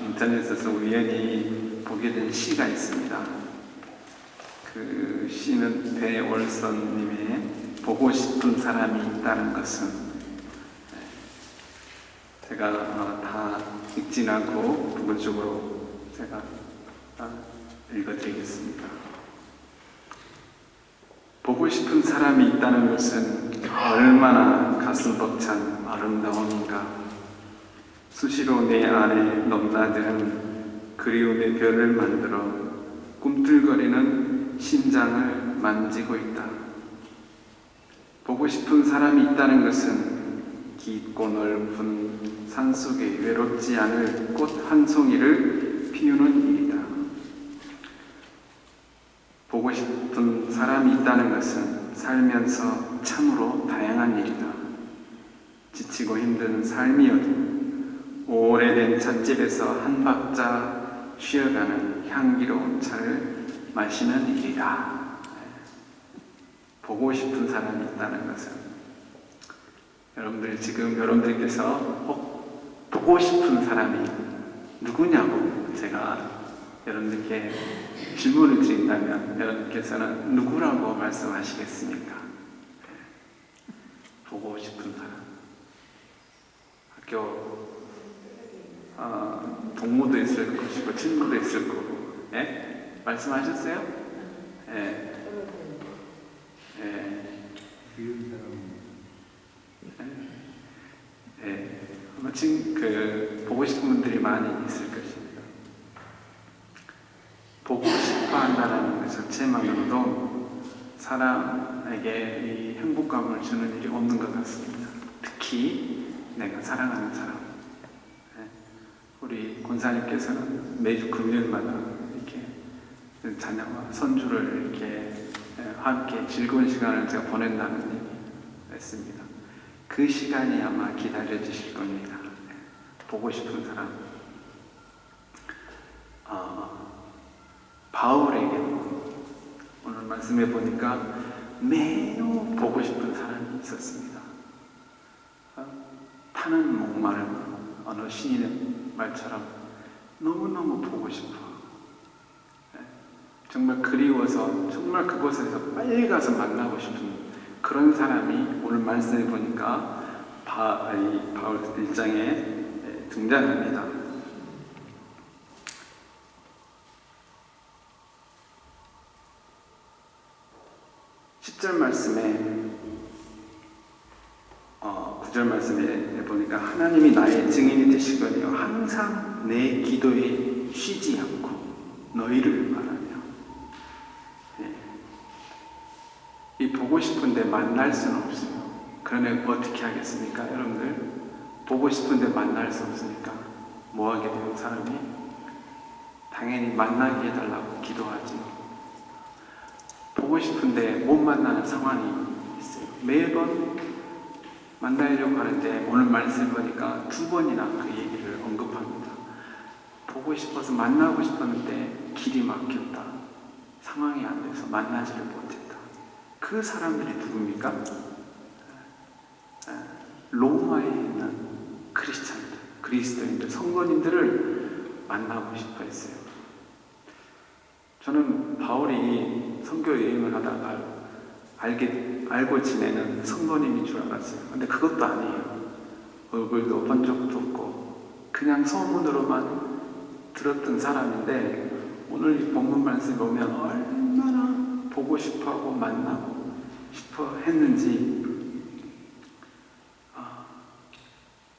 인터넷에서 우연히 보게 된 시가 있습니다. 그 시는 배월선님의 보고 싶은 사람이 있다는 것은, 제가 다 읽진 않고 부분적으로 제가 읽어드리겠습니다. 보고 싶은 사람이 있다는 것은 얼마나 가슴 벅찬 아름다움인가. 수시로 내 안에 넘나드는 그리움의 별을 만들어 꿈틀거리는 심장을 만지고 있다. 보고 싶은 사람이 있다는 것은 깊고 넓은 산속에 외롭지 않을 꽃 한 송이를 피우는 일이다. 보고 싶은 사람이 있다는 것은 살면서 참으로 다양한 일이다. 지치고 힘든 삶이어도 오래된 찻집에서 한 박자 쉬어가는 향기로운 차를 마시는 일이다. 보고 싶은 사람이 있다는 것은, 여러분들 지금 여러분들께서 보고 싶은 사람이 누구냐고 제가 여러분들께 질문을 드린다면 여러분께서는 누구라고 말씀하시겠습니까? 보고 싶은 사람. 학교 동무도 있을 것이고 친구도 있을 거고. 예? 말씀하셨어요? 예. 예. 예. 마침 보고 싶은 분들이 많이 있을 것입니다. 보고 싶어 한다는 것 자체만으로도 사람에게 이 행복감을 주는 일이 없는 것 같습니다. 특히 내가 사랑하는 사람. 우리 권사님께서는 매주 금요일마다 이렇게 자녀와 손주를 이렇게 함께 즐거운 시간을 제가 보낸다는 얘기 했습니다. 그 시간이 아마 기다려지실 겁니다. 보고 싶은 사람. 바울에게도 오늘 말씀해 보니까 매우 보고 싶은 사람이 있었습니다. 타는 목마름, 어느 신인의 말처럼 너무너무 보고 싶어. 정말 그리워서 정말 그곳에서 빨리 가서 만나고 싶은 그런 사람이 오늘 말씀해 보니까 바울 1장에 등장합니다. 10절 말씀에 9절 말씀에 보니까 하나님이 나의 증인이 되시거니와 항상 내 기도에 쉬지 않고 너희를 바라며. 이 보고 싶은데 만날 수는 없어요. 그러면 어떻게 하겠습니까? 여러분들 보고 싶은데 만날 수 없으니까 뭐 하게 돼요? 사람이 당연히 만나게 해달라고 기도하지. 보고 싶은데 못 만나는 상황이 있어요. 매번 만나려고 하는데 오늘 말씀 보니까 2번이나 그 얘기를 언급합니다. 보고 싶어서 만나고 싶었는데 길이 막혔다. 상황이 안 돼서 만나지를 못했다. 그 사람들이 누굽니까? 로마에 있는 크리스찬들, 그리스도인들, 성도님들을 만나고 싶어 했어요. 저는 바울이 선교 여행을 하다가 알고 지내는 성도님인 줄 알았어요. 근데 그것도 아니에요. 얼굴도 본 적도 없고 그냥 소문으로만 들었던 사람인데 오늘 이 본문 말씀 보면 얼마나 보고 싶어하고 만나고 싶어 했는지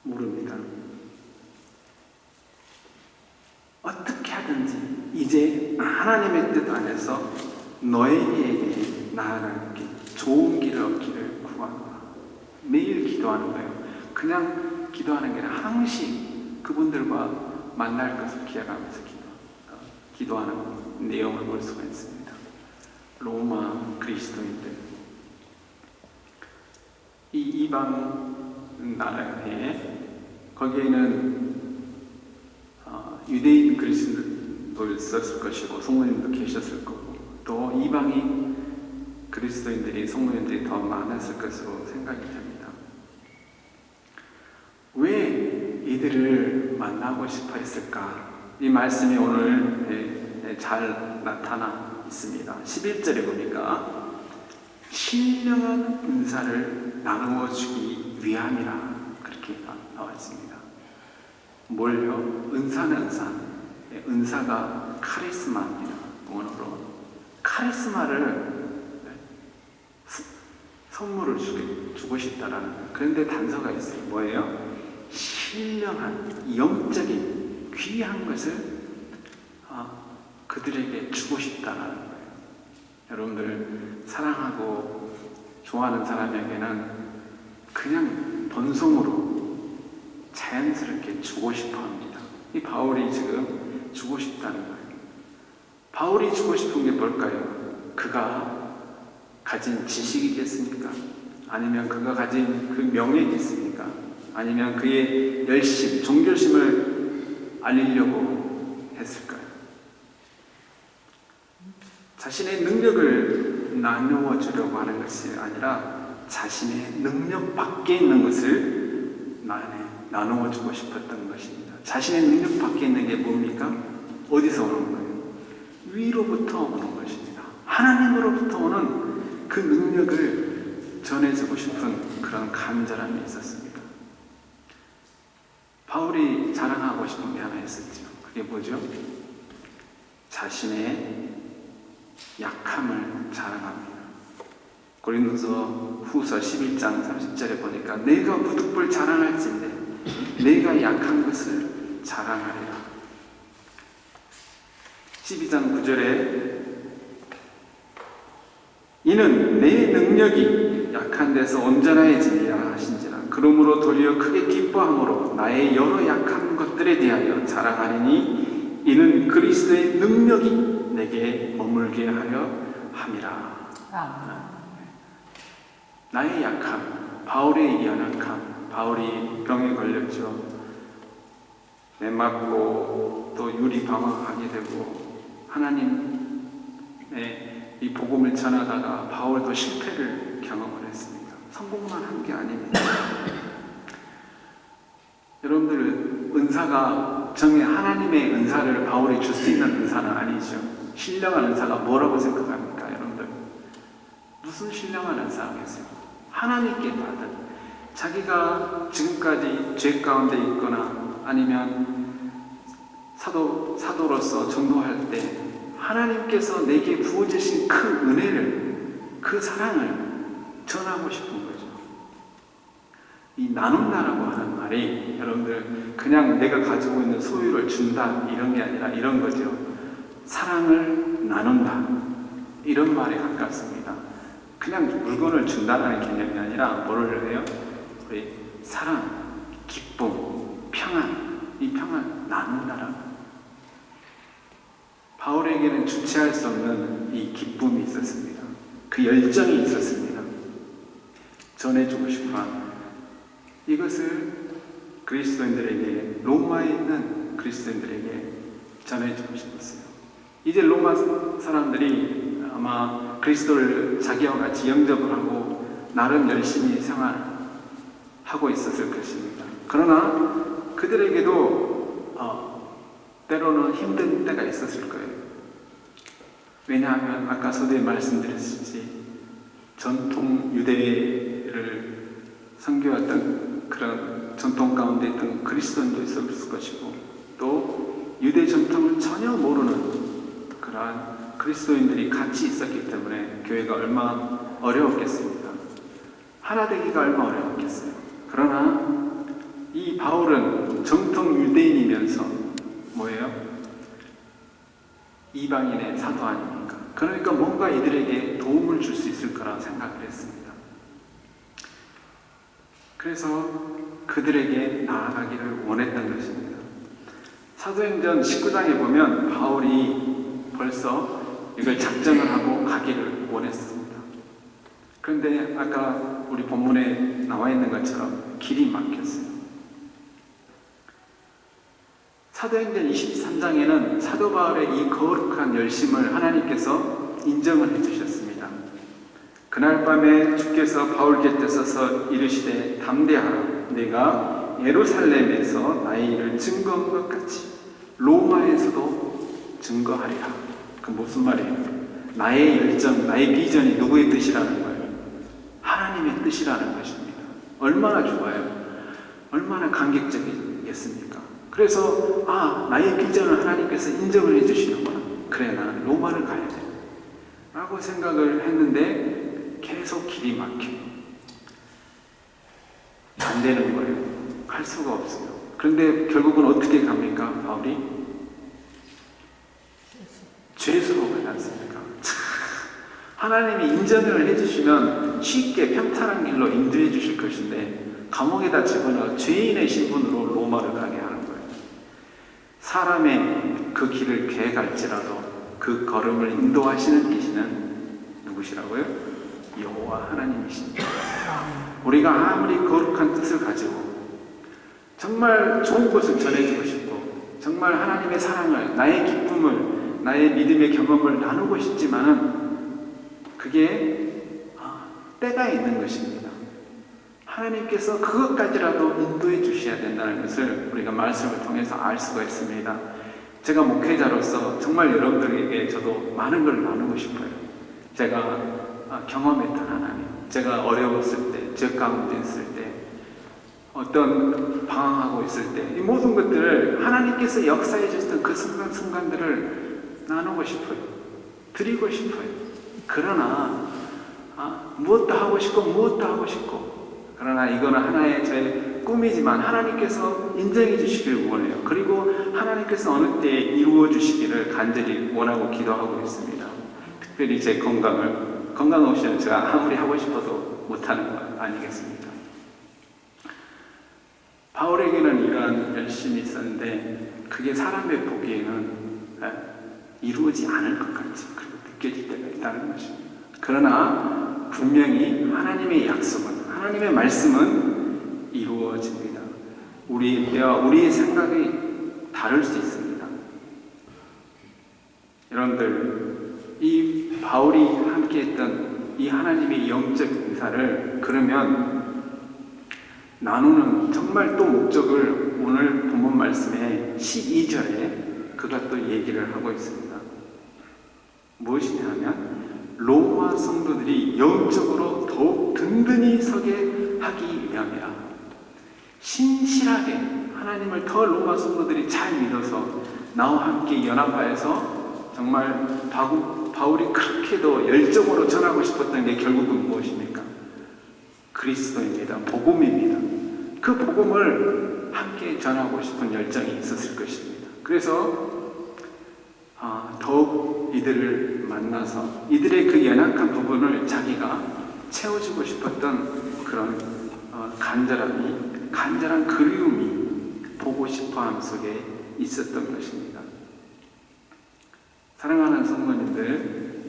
모릅니다. 어떻게 하든지 이제 하나님의 뜻 안에서 너에게 나아갈게 좋은 길을 얻기를 구한다. 매일 기도하는 거예요. 그냥 기도하는 게 아니라 항상 그분들과 만날 것을 기약하면서 기도하는 내용을 볼 수가 있습니다. 로마 그리스도인들, 이 이방 나라에 거기에는 유대인 그리스도도 있었을 것이고 성도님도 계셨을 거고 또 이방인 그리스도인들이 성도님들이 더 많았을 것으로 생각이 됩니다. 왜 이들을 만나고 하고 싶어 했을까? 이 말씀이 오늘 잘 나타나 있습니다. 11절에 보니까 신령한 은사를 나누어 주기 위함이라 그렇게 나와 있습니다. 뭘요? 은사는 은사. 은사가 카리스마입니다. 원어로 카리스마를 선물을 주고 싶다라는 거예요. 그런데 단서가 있어요. 뭐예요? 신령한 영적인 귀한 것을 그들에게 주고 싶다라는 거예요. 여러분들 사랑하고 좋아하는 사람에게는 그냥 본성으로 자연스럽게 주고 싶어 합니다. 이 바울이 지금 주고 싶다는 거예요. 바울이 주고 싶은 게 뭘까요? 그가 가진 지식이겠습니까? 아니면 그가 가진 그 명예겠습니까? 아니면 그의 열심, 종교심을 알리려고 했을까요? 자신의 능력을 나누어 주려고 하는 것이 아니라 자신의 능력 밖에 있는 것을 나누어 주고 싶었던 것입니다. 자신의 능력 밖에 있는 게 뭡니까? 어디서 오는 거예요? 위로부터 오는 것입니다. 하나님으로부터 오는 그 능력을 전해주고 싶은 그런 간절함이 있었습니다. 바울이 자랑하고 싶은 게 하나 있었죠. 그게 뭐죠? 자신의 약함을 자랑합니다. 고린도서 후서 11장 30절에 보니까 내가 무득불 자랑할진대 내가 약한 것을 자랑하리라. 12장 9절에 이는 내 능력이 약한 데서 온전해지리라 하신지라. 그러므로 도리어 크게 기뻐함으로 나의 여러 약한 것들에 대하여 자랑하리니 이는 그리스도의 능력이 내게 머물게 하려 함이라. 나의 약함, 바울의 연약함, 바울이 병에 걸렸죠. 매 맞고 또 유리방황하게 되고 하나님의 이 복음을 전하다가 바울도 실패를 경험을 했습니다. 성공만 한 게 아닙니다. 여러분들 은사가 정의 하나님의 은사를 바울이 줄 수 있는 은사는 아니죠. 신령한 은사가 뭐라고 생각합니까? 여러분들 무슨 신령한 은사겠어요? 하나님께 받은 자기가 지금까지 죄 가운데 있거나 아니면 사도로서 전도할 때 하나님께서 내게 부어주신 그 은혜를, 그 사랑을 전하고 싶은 거죠. 이 나눈다라고 하는 말이 여러분들 그냥 내가 가지고 있는 소유를 준다 이런 게 아니라 이런 거죠. 사랑을 나눈다 이런 말에 가깝습니다. 그냥 물건을 준다라는 개념이 아니라 뭐를 해요? 우리 사랑, 기쁨, 평안, 이 평안 나눈다라고. 바울에게는 주체할 수 없는 이 기쁨이 있었습니다. 그 열정이 있었습니다. 전해주고 싶어 이것을 그리스도인들에게, 로마에 있는 그리스도인들에게 전해주고 싶었어요. 이제 로마 사람들이 아마 그리스도를 자기와 같이 영접을 하고 나름 열심히 생활하고 있었을 것입니다. 그러나 그들에게도 때로는 힘든 때가 있었을 거예요. 왜냐하면 아까 서두에 말씀드렸듯이 전통 유대를 선교했던 그런 전통 가운데 있던 그리스도인도 있었을 것이고 또 유대 전통을 전혀 모르는 그러한 그리스도인들이 같이 있었기 때문에 교회가 얼마나 어려웠겠습니까? 하나 되기가 얼마나 어려웠겠어요. 그러나 이 바울은 정통 유대인이면서 뭐예요? 이방인의 사도 아닙니까? 그러니까 뭔가 이들에게 도움을 줄 수 있을 거라 생각을 했습니다. 그래서 그들에게 나아가기를 원했던 것입니다. 사도행전 19장에 보면 바울이 벌써 이걸 작정을 하고 가기를 원했습니다. 그런데 아까 우리 본문에 나와 있는 것처럼 길이 막혔어요. 사도행전 23장에는 사도 바울의 이 거룩한 열심을 하나님께서 인정을 해주셨습니다. 그날 밤에 주께서 바울 곁에 서서 이르시되 담대하라 내가 예루살렘에서 나의 일을 증거한 것 같이 로마에서도 증거하리라. 그 무슨 말이에요? 나의 일정, 나의 비전이 누구의 뜻이라는 거예요? 하나님의 뜻이라는 것입니다. 얼마나 좋아요? 얼마나 감격적이겠습니까? 그래서 나의 비전을 하나님께서 인정을 해주시는구나. 그래, 나는 로마를 가야 돼 라고 생각을 했는데 계속 길이 막혀. 안 되는 거예요. 갈 수가 없어요. 그런데 결국은 어떻게 갑니까? 바울이 죄수로 가지 않습니까? 하나님이 인정을 해주시면 쉽게 평탄한 길로 인도해 주실 것인데 감옥에다 집어넣어 죄인의 신분으로 로마를 가게 하는 거예요. 사람의 그 길을 개갈지라도 그 걸음을 인도하시는 이시는 누구시라고요? 여호와 하나님이십니다. 우리가 아무리 거룩한 뜻을 가지고 정말 좋은 것을 전해주고 싶고 정말 하나님의 사랑을, 나의 기쁨을, 나의 믿음의 경험을 나누고 싶지만은 그게 때가 있는 것입니다. 하나님께서 그것까지라도 인도해 주셔야 된다는 것을 우리가 말씀을 통해서 알 수가 있습니다. 제가 목회자로서 정말 여러분들에게 저도 많은 걸 나누고 싶어요. 제가 경험했던 하나님, 제가 어려웠을 때, 적 가운데 있을 때, 어떤 방황하고 있을 때, 이 모든 것들을 하나님께서 역사해 주셨던 그 순간순간들을 나누고 싶어요. 드리고 싶어요. 그러나 무엇도 하고 싶고 그러나 이거는 하나의 저의 꿈이지만 하나님께서 인정해 주시기를 원해요. 그리고 하나님께서 어느 때에 이루어 주시기를 간절히 원하고 기도하고 있습니다. 특별히 제 건강 없이는 제가 아무리 하고 싶어도 못하는 것 아니겠습니까? 바울에게는 이러한 열심이 있었는데 그게 사람의 보기에는 이루어지지 않을 것 같이 그리고 느껴질 때가 있다는 것입니다. 그러나 분명히 하나님의 약속은, 하나님의 말씀은 이루어집니다. 우리의 때와 우리의 생각이 다를 수 있습니다. 여러분들, 이 바울이 함께했던 이 하나님의 영적 인사를 그러면 나누는 정말 또 목적을 오늘 본문 말씀의 12절에 그가 또 얘기를 하고 있습니다. 무엇이냐 하면 로마 성도들이 영적으로 더욱 든든히 서게 하기 위함이라. 신실하게 하나님을 더 로마 성도들이 잘 믿어서 나와 함께 연합하여서 정말 바울이 그렇게도 열정으로 전하고 싶었던 게 결국은 무엇입니까? 그리스도입니다. 복음입니다. 그 복음을 함께 전하고 싶은 열정이 있었을 것입니다. 그래서 더욱 이들을 만나서 이들의 그 연약한 부분을 자기가 채워주고 싶었던 그런 간절한 그리움이 보고 싶어함 속에 있었던 것입니다. 사랑하는 성도님들,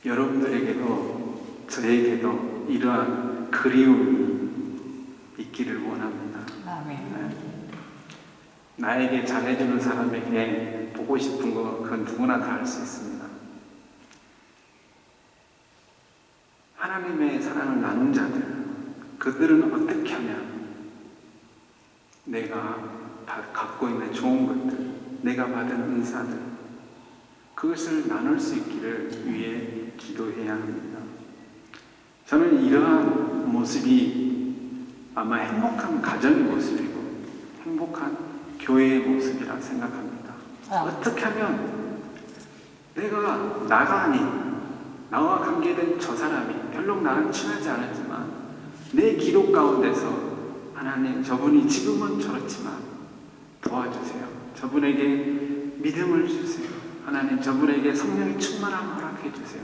여러분들에게도 저에게도 이러한 그리움이 있기를 원합니다. 나에게 잘해주는 사람에게 보고 싶은 거 그건 누구나 다 할 수 있습니다. 하나님의 사랑을 나눈 자들, 그들은 어떻게 하면 내가 갖고 있는 좋은 것들, 내가 받은 은사들, 그것을 나눌 수 있기를 위해 기도해야 합니다. 저는 이러한 모습이 아마 행복한 가정의 모습이고 행복한 교회의 모습이라 생각합니다. 어떻게 하면 내가 나가 아닌 나와 관계된 저 사람이 별로 나랑 친하지 않았지만 내 기록 가운데서 하나님, 저분이 지금은 저렇지만 도와주세요. 저분에게 믿음을 주세요. 하나님, 저분에게 성령의 충만함을 허락해 주세요.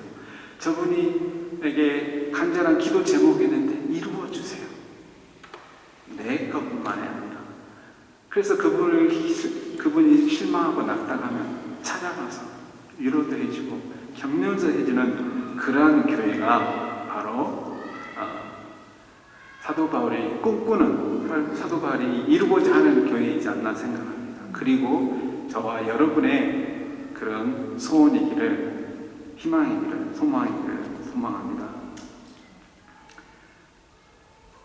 저분에게 간절한 기도 제목이 있는데 이루어 주세요. 내 것뿐만이 아니라. 그래서 그분이 실망하고 낙담하면 찾아가서 위로도 해주고 격려도 해주는 그러한 교회가 바로 사도 바울이 꿈꾸는, 사도 바울이 이루고자 하는 교회이지 않나 생각합니다. 그리고 저와 여러분의 그런 소원이기를, 희망이기를, 소망이기를 소망합니다.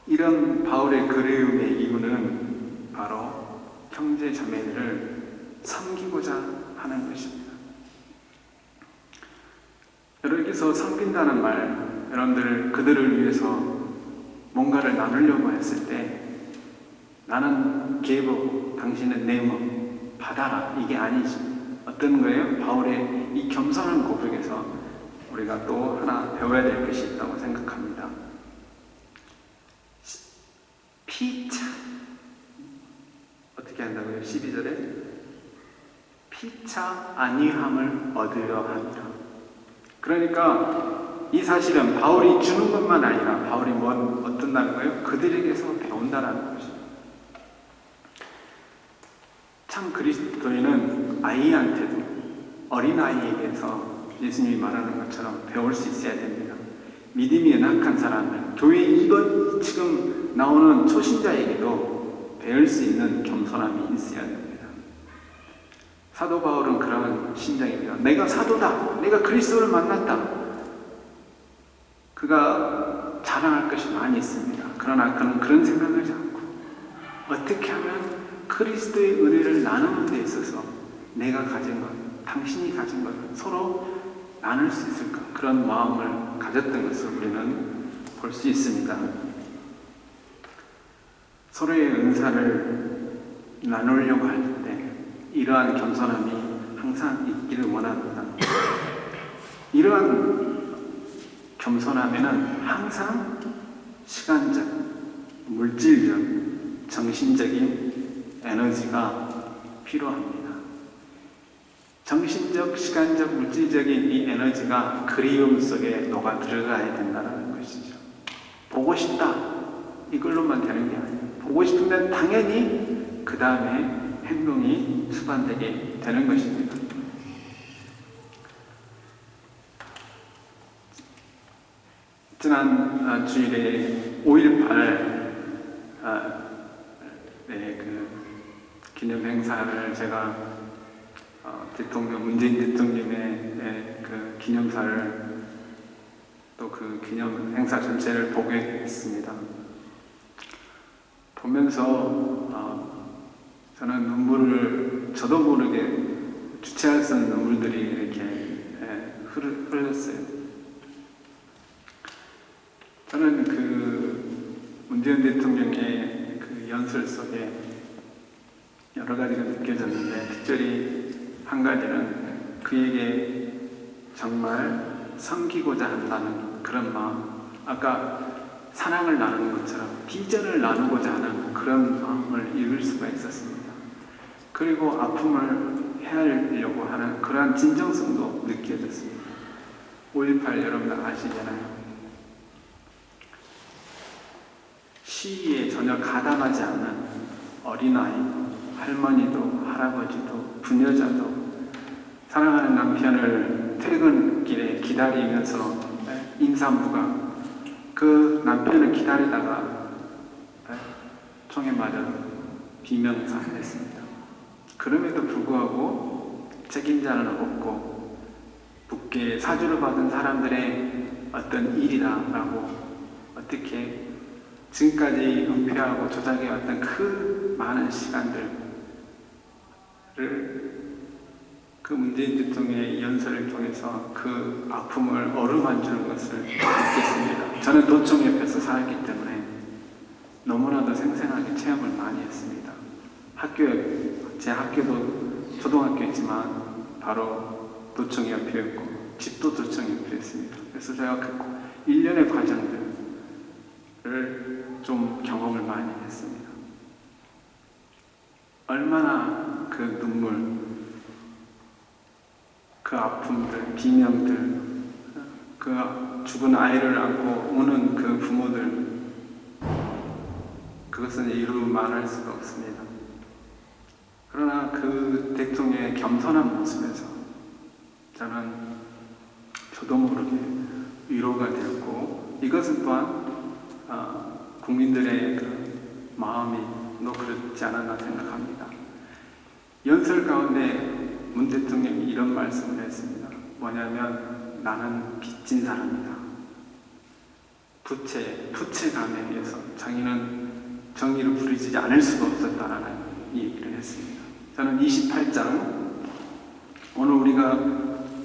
이런 바울의 그리움에 이유는 바로 형제 자매들을 섬기고자 하는 것입니다. 여기서 섬긴다는 말, 여러분들 그들을 위해서 뭔가를 나누려고 했을 때 나는 give, 당신은 name, 받아라, 이게 아니지. 어떤 거예요? 바울의 이 겸손한 고백에서 우리가 또 하나 배워야 될 것이 있다고 생각합니다. 피차, 어떻게 한다고요? 12절에 피차 안위함을 얻으려 합니다. 그러니까 이 사실은 바울이 주는 것만 아니라 바울이 어떤다는 거예요? 그들에게서 배운다는 것입니다. 참 그리스도인은 아이한테도, 어린아이에게서 예수님이 말하는 것처럼 배울 수 있어야 됩니다. 믿음이 연약한 사람은, 교회 이번 지금 나오는 초신자에게도 배울 수 있는 겸손함이 있어야 됩니다. 사도 바울은 그런 심정입니다. 내가 사도다, 내가 그리스도를 만났다. 그가 자랑할 것이 많이 있습니다. 그러나 그는 그런 생각을 하지 않고 어떻게 하면 그리스도의 은혜를 나누는 데 있어서 내가 가진 것, 당신이 가진 것 서로 나눌 수 있을까? 그런 마음을 가졌던 것을 우리는 볼 수 있습니다. 서로의 은사를 나누려고 할 때 이러한 겸손함이 항상 있기를 원합니다. 이러한 겸손함에는 항상 시간적, 물질적, 정신적인 에너지가 필요합니다. 정신적, 시간적, 물질적인 이 에너지가 그리움 속에 녹아 들어가야 된다는 것이죠. 보고 싶다, 이걸로만 되는 게 아니에요. 보고 싶으면 당연히 그 다음에 행동이 수반되게 되는 것입니다. 지난 주일에 5.18 그 기념 행사를 제가 문재인 대통령의 그 기념사를 또 그 기념 행사 전체를 보게 됐습니다. 보면서 저는 눈물을 저도 모르게 주체할 수 없는 눈물들이 이렇게 흘렀어요. 저는 그 문재인 대통령의 그 연설 속에 여러 가지가 느껴졌는데 특별히 한 가지는 그에게 정말 섬기고자 한다는 그런 마음, 아까 사랑을 나누는 것처럼 비전을 나누고자 하는 그런 마음을 읽을 수가 있었습니다. 그리고 아픔을 헤아리려고 하는 그러한 진정성도 느껴졌습니다. 5.18 여러분들 아시잖아요. 시위에 전혀 가담하지 않는 어린아이도, 할머니도, 할아버지도, 부녀자도 사랑하는 남편을 퇴근길에 기다리면서 임산부가 그 남편을 기다리다가 총에 맞아 비명사했습니다. 그럼에도 불구하고 책임자는 없고 북괴 사주를 받은 사람들의 어떤 일이다라고 어떻게 지금까지 은폐하고 조작해왔던 그 많은 시간들을 그 문재인 대통령의 연설을 통해서 그 아픔을 어루만지는 것을 느꼈습니다. 저는 도청 옆에서 살았기 때문에 너무나도 생생하게 체험을 많이 했습니다. 제 학교도 초등학교였지만 바로 도청 옆이었고 집도 도청 옆이었습니다. 그래서 제가 그 일련의 과정들을 좀 경험을 많이 했습니다. 얼마나 그 눈물, 그 아픔들, 비명들, 그 죽은 아이를 안고 우는 그 부모들, 그것은 이루 말할 수가 없습니다. 그러나 그 대통령의 겸손한 모습에서 저는 저도 모르게 위로가 되었고 이것은 또한 국민들의 그 마음이 그렇지 않았나 생각합니다. 연설 가운데 문 대통령이 이런 말씀을 했습니다. 뭐냐면 나는 빚진 사람이다. 부채 감에 의해서 자기는 정의를 부리지 않을 수가 없었다라는 얘기를 했습니다. 저는 28장 오늘 우리가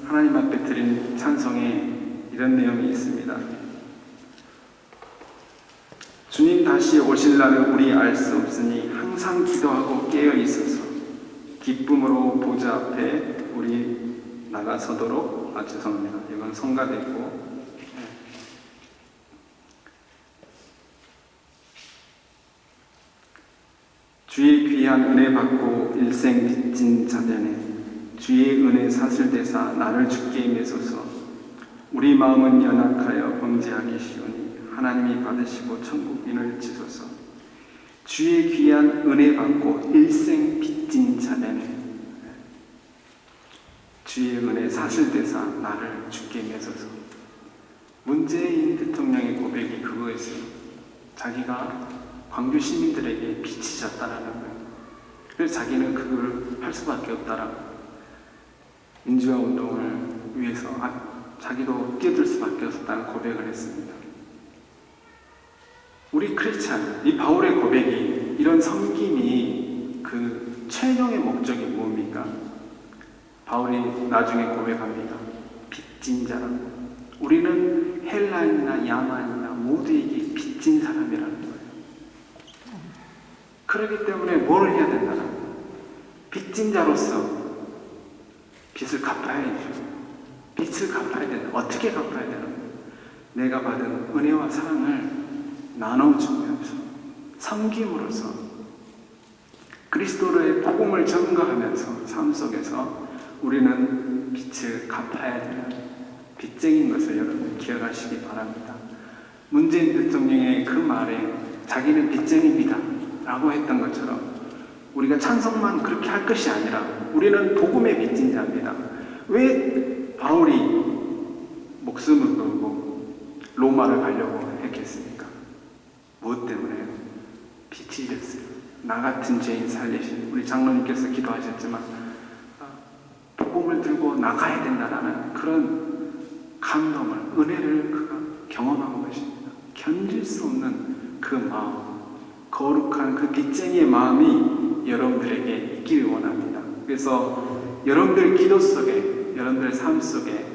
하나님 앞에 드린 찬송에 이런 내용이 있습니다. 주님 다시 오실 날을 우리 알 수 없으니 항상 기도하고 깨어 있어서 기쁨으로 보좌 앞에 우리 나가서도록. 죄송합니다. 이건 성가됐고, 주의 귀한 은혜 받고 일생 빚진 자되네 주의 은혜 사슬대사 나를 주께 임해소서. 우리 마음은 연약하여 범죄하기 쉬우니 하나님이 받으시고 천국인을 지소서. 주의 귀한 은혜 받고 일생 빚진 자되네 주의 은혜 사슬대사 나를 주께 임해소서. 문재인 대통령의 고백이 그거였어요. 자기가 광주 시민들에게 빚이 졌다라는 거예요. 그래서 자기는 그걸 할 수밖에 없다라고. 민주화 운동을 위해서 자기도 뛰어들 수밖에 없었다는 고백을 했습니다. 우리 크리스찬, 이 바울의 고백이, 이런 섬김이 그 최종의 목적이 뭡니까? 바울이 나중에 고백합니다. 빚진 자라고. 우리는 헬라인이나 야만이나 모두에게 빚진 사람이라는 거예요. 그렇기 때문에 뭘 해야 된다는 거예요? 빚진 자로서 빚을 갚아야죠. 빚을 갚아야 된다. 어떻게 갚아야 되는 거예요? 내가 받은 은혜와 사랑을 나눠주면서, 섬김으로써, 그리스도의 복음을 전가하면서 삶 속에서 우리는 빚을 갚아야 되는 빚쟁인 것을 여러분 기억하시기 바랍니다. 문재인 대통령의 그 말에 자기는 빚쟁입니다 라고 했던 것처럼 우리가 찬송만 그렇게 할 것이 아니라 우리는 복음의 빚진 자입니다. 왜 바울이 목숨을 걸고 로마를 가려고 했겠습니까? 무엇 때문에? 빚이 졌어요. 나 같은 죄인 살리신, 우리 장로님께서 기도하셨지만 복음을 들고 나가야 된다라는 그런 감동을, 은혜를 그가 경험한 것입니다. 견딜 수 없는 그 마음, 거룩한 그 빚쟁이의 마음이 여러분들에게 있기를 원합니다. 그래서 여러분들 기도 속에, 여러분들 삶 속에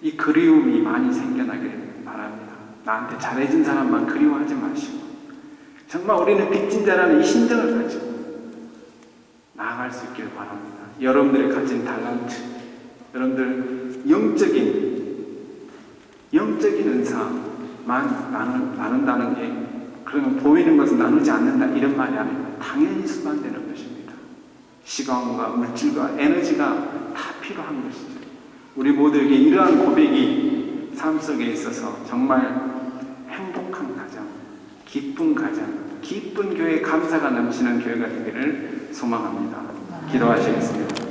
이 그리움이 많이 생겨나길 바랍니다. 나한테 잘해준 사람만 그리워하지 마시고 정말 우리는 빚진 자라는 이 심정을 가지고 나아갈 수 있기를 바랍니다. 여러분들이 가진 달란트, 여러분들 영적인 은사만 나눈다는 게, 그러면 보이는 것은 나누지 않는다 이런 말이 아니라 당연히 수반되는 것입니다. 시간과 물질과 에너지가 다 필요한 것이죠. 우리 모두에게 이러한 고백이 삶 속에 있어서 정말 행복한 가정, 기쁜 가정, 기쁜 교회, 감사가 넘치는 교회가 되기를 소망합니다. 기도하시겠습니다.